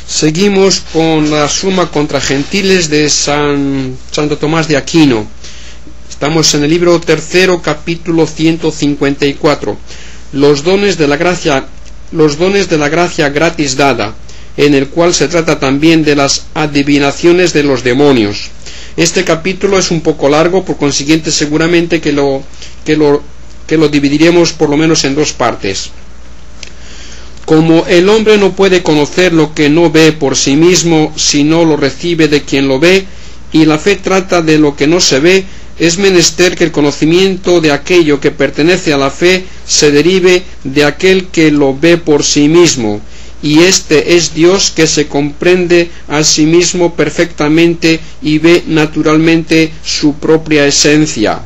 Seguimos con la Suma contra Gentiles de Santo Tomás de Aquino. Estamos en el libro tercero, capítulo 154. Los dones de la gracia gratis dada, en el cual se trata también de las adivinaciones de los demonios. Este capítulo es un poco largo, por consiguiente seguramente que lo dividiremos por lo menos en dos partes. Como el hombre no puede conocer lo que no ve por sí mismo si no lo recibe de quien lo ve, y la fe trata de lo que no se ve, es menester que el conocimiento de aquello que pertenece a la fe se derive de aquel que lo ve por sí mismo, y este es Dios, que se comprende a sí mismo perfectamente y ve naturalmente su propia esencia.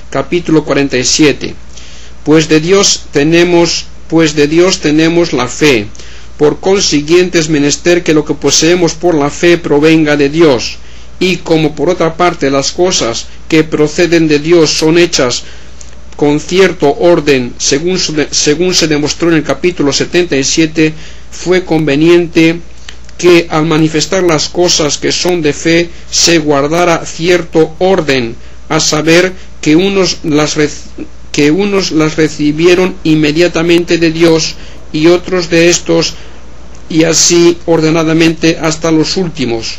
Capítulo 47. Pues de Dios tenemos la fe. Por consiguiente es menester que lo que poseemos por la fe provenga de Dios, y como por otra parte las cosas que proceden de Dios son hechas con cierto orden, según se demostró en el capítulo 77, fue conveniente que al manifestar las cosas que son de fe se guardara cierto orden, a saber que unos las recibieron inmediatamente de Dios y otros de estos, y así ordenadamente hasta los últimos.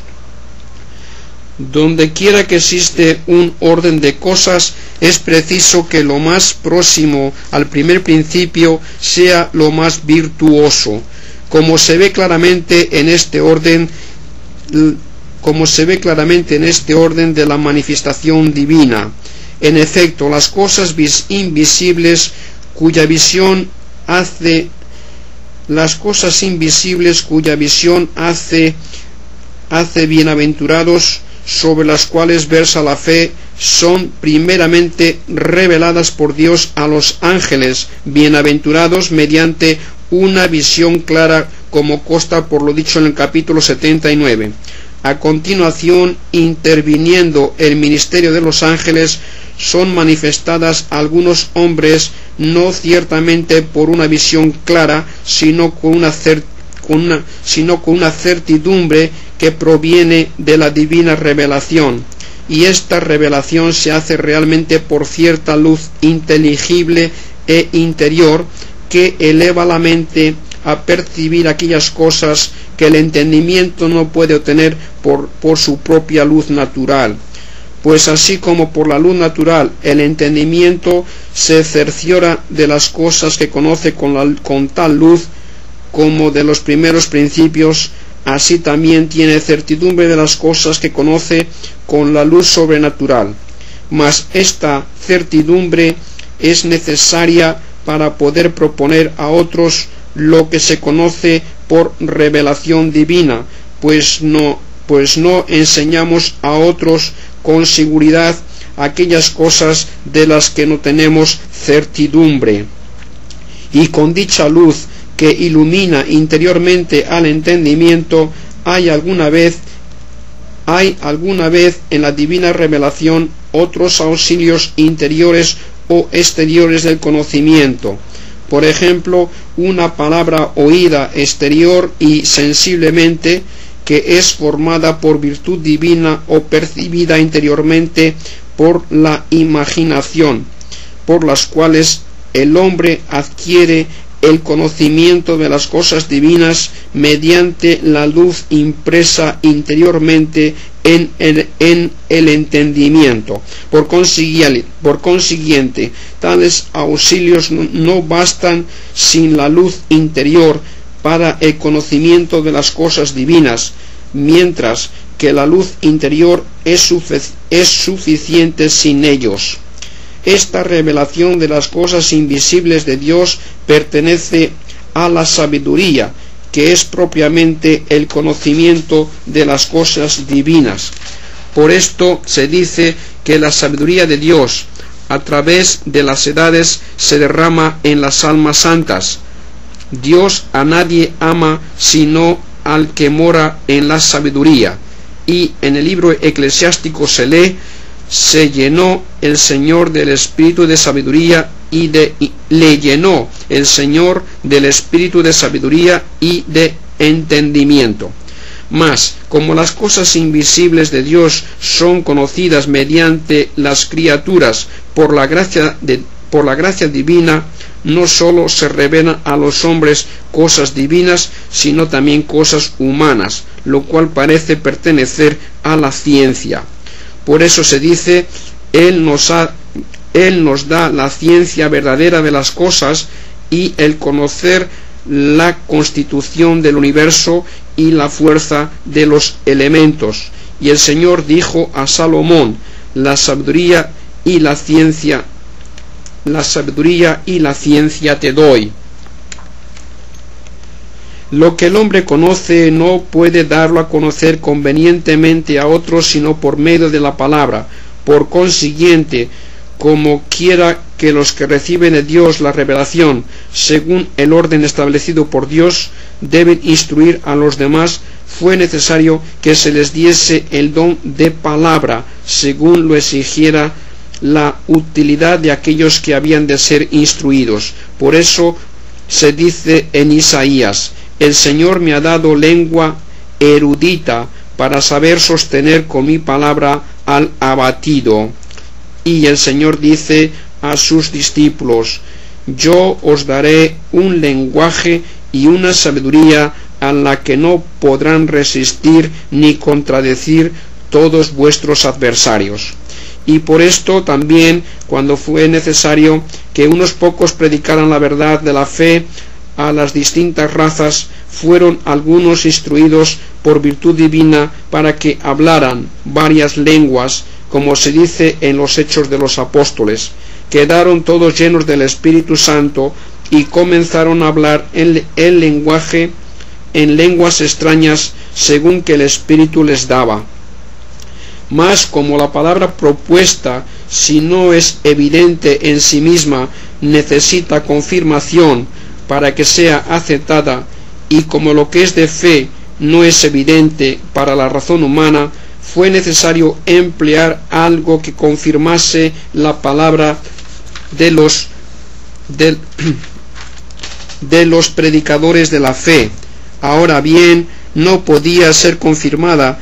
Donde quiera que existe un orden de cosas, es preciso que lo más próximo al primer principio sea lo más virtuoso, como se ve claramente en este orden de la manifestación divina. En efecto, las cosas invisibles cuya visión hace bienaventurados, sobre las cuales versa la fe, son primeramente reveladas por Dios a los ángeles bienaventurados mediante una visión clara, como consta por lo dicho en el capítulo 79. A continuación, interviniendo el ministerio de los ángeles, son manifestadas a algunos hombres, no ciertamente por una visión clara, sino con una certidumbre que proviene de la divina revelación, y esta revelación se hace realmente por cierta luz inteligible e interior que eleva la mente a percibir aquellas cosas que el entendimiento no puede obtener por su propia luz natural. Pues así como por la luz natural el entendimiento se cerciora de las cosas que conoce con tal luz como de los primeros principios, así también tiene certidumbre de las cosas que conoce con la luz sobrenatural. Mas esta certidumbre es necesaria para poder proponer a otros lo que se conoce por revelación divina, pues no enseñamos a otros con seguridad aquellas cosas de las que no tenemos certidumbre. Y con dicha luz que ilumina interiormente al entendimiento, hay alguna vez en la divina revelación otros auxilios interiores o exteriores del conocimiento. Por ejemplo, una palabra oída exterior y sensiblemente, que es formada por virtud divina o percibida interiormente por la imaginación, por las cuales el hombre adquiere el conocimiento de las cosas divinas mediante la luz impresa interiormente en el entendimiento. Por consiguiente, tales auxilios no bastan sin la luz interior para el conocimiento de las cosas divinas, mientras que la luz interior es suficiente sin ellos. Esta revelación de las cosas invisibles de Dios pertenece a la sabiduría, que es propiamente el conocimiento de las cosas divinas. Por esto se dice que la sabiduría de Dios, a través de las edades, se derrama en las almas santas. Dios a nadie ama sino al que mora en la sabiduría. Y en el libro eclesiástico se lee: se llenó el Señor del espíritu de sabiduría le llenó el Señor del espíritu de sabiduría y de entendimiento. Mas, como las cosas invisibles de Dios son conocidas mediante las criaturas por la gracia divina, no sólo se revelan a los hombres cosas divinas, sino también cosas humanas, lo cual parece pertenecer a la ciencia. Por eso se dice, Él nos da la ciencia verdadera de las cosas y el conocer la constitución del universo y la fuerza de los elementos. Y el Señor dijo a Salomón, la sabiduría y la ciencia te doy. Lo que el hombre conoce no puede darlo a conocer convenientemente a otros sino por medio de la palabra. Por consiguiente, como quiera que los que reciben de Dios la revelación, según el orden establecido por Dios, deben instruir a los demás, fue necesario que se les diese el don de palabra, según lo exigiera la utilidad de aquellos que habían de ser instruidos. Por eso se dice en Isaías, el Señor me ha dado lengua erudita para saber sostener con mi palabra al abatido. Y el Señor dice a sus discípulos, yo os daré un lenguaje y una sabiduría a la que no podrán resistir ni contradecir todos vuestros adversarios. Y por esto también, cuando fue necesario que unos pocos predicaran la verdad de la fe a las distintas razas, fueron algunos instruidos por virtud divina para que hablaran varias lenguas, como se dice en los Hechos de los Apóstoles. Quedaron todos llenos del Espíritu Santo y comenzaron a hablar el lenguaje en lenguas extrañas según que el Espíritu les daba. Mas como la palabra propuesta, si no es evidente en sí misma, necesita confirmación para que sea aceptada, y como lo que es de fe no es evidente para la razón humana, fue necesario emplear algo que confirmase la palabra de los predicadores de la fe. Ahora bien, no podía ser confirmada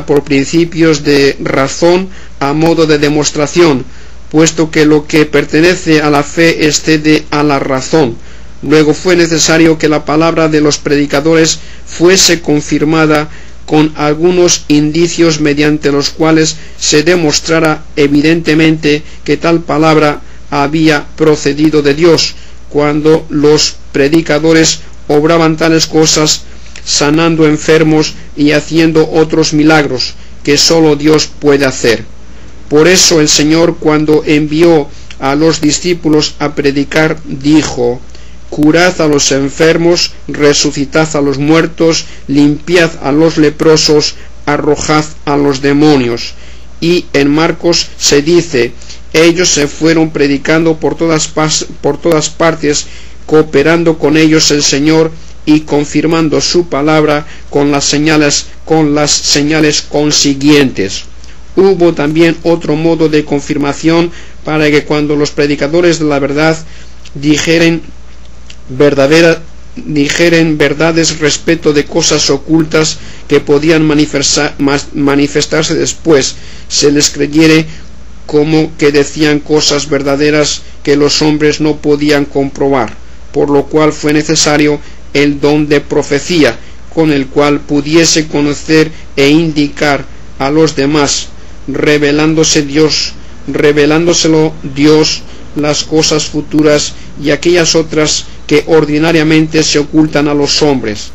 por principios de razón a modo de demostración, puesto que lo que pertenece a la fe excede a la razón. Luego fue necesario que la palabra de los predicadores fuese confirmada con algunos indicios mediante los cuales se demostrara evidentemente que tal palabra había procedido de Dios, cuando los predicadores obraban tales cosas, sanando enfermos y haciendo otros milagros que sólo Dios puede hacer. Por eso el Señor, cuando envió a los discípulos a predicar, dijo, curad a los enfermos, resucitad a los muertos, limpiad a los leprosos, arrojad a los demonios. Y en Marcos se dice, ellos se fueron predicando por todas partes, cooperando con ellos el Señor y confirmando su palabra con las señales consiguientes. Hubo también otro modo de confirmación para que cuando los predicadores de la verdad dijeren verdades respecto de cosas ocultas que podían manifestarse después, se les creyere como que decían cosas verdaderas que los hombres no podían comprobar, por lo cual fue necesario el don de profecía, con el cual pudiese conocer e indicar a los demás, revelándoselo Dios, las cosas futuras y aquellas otras que ordinariamente se ocultan a los hombres,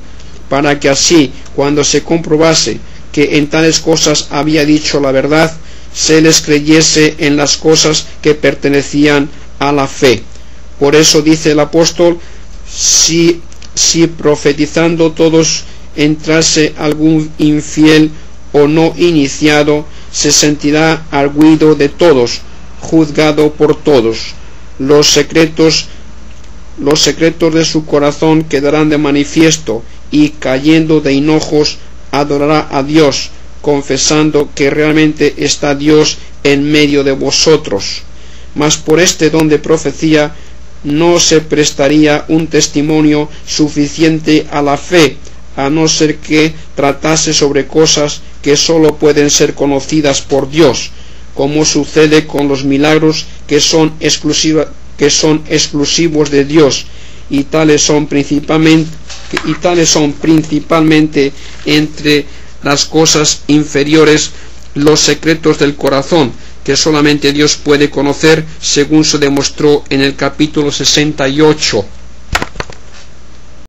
para que así, cuando se comprobase que en tales cosas había dicho la verdad, se les creyese en las cosas que pertenecían a la fe. Por eso dice el apóstol, si profetizando todos entrase algún infiel o no iniciado, se sentirá arguido de todos, juzgado por todos. Los secretos de su corazón quedarán de manifiesto, y cayendo de hinojos adorará a Dios, confesando que realmente está Dios en medio de vosotros. Mas por este don de profecía no se prestaría un testimonio suficiente a la fe, a no ser que tratase sobre cosas que sólo pueden ser conocidas por Dios, como sucede con los milagros que son exclusivos de Dios, y tales son principalmente entre las cosas inferiores los secretos del corazón, que solamente Dios puede conocer, según se demostró en el capítulo 68.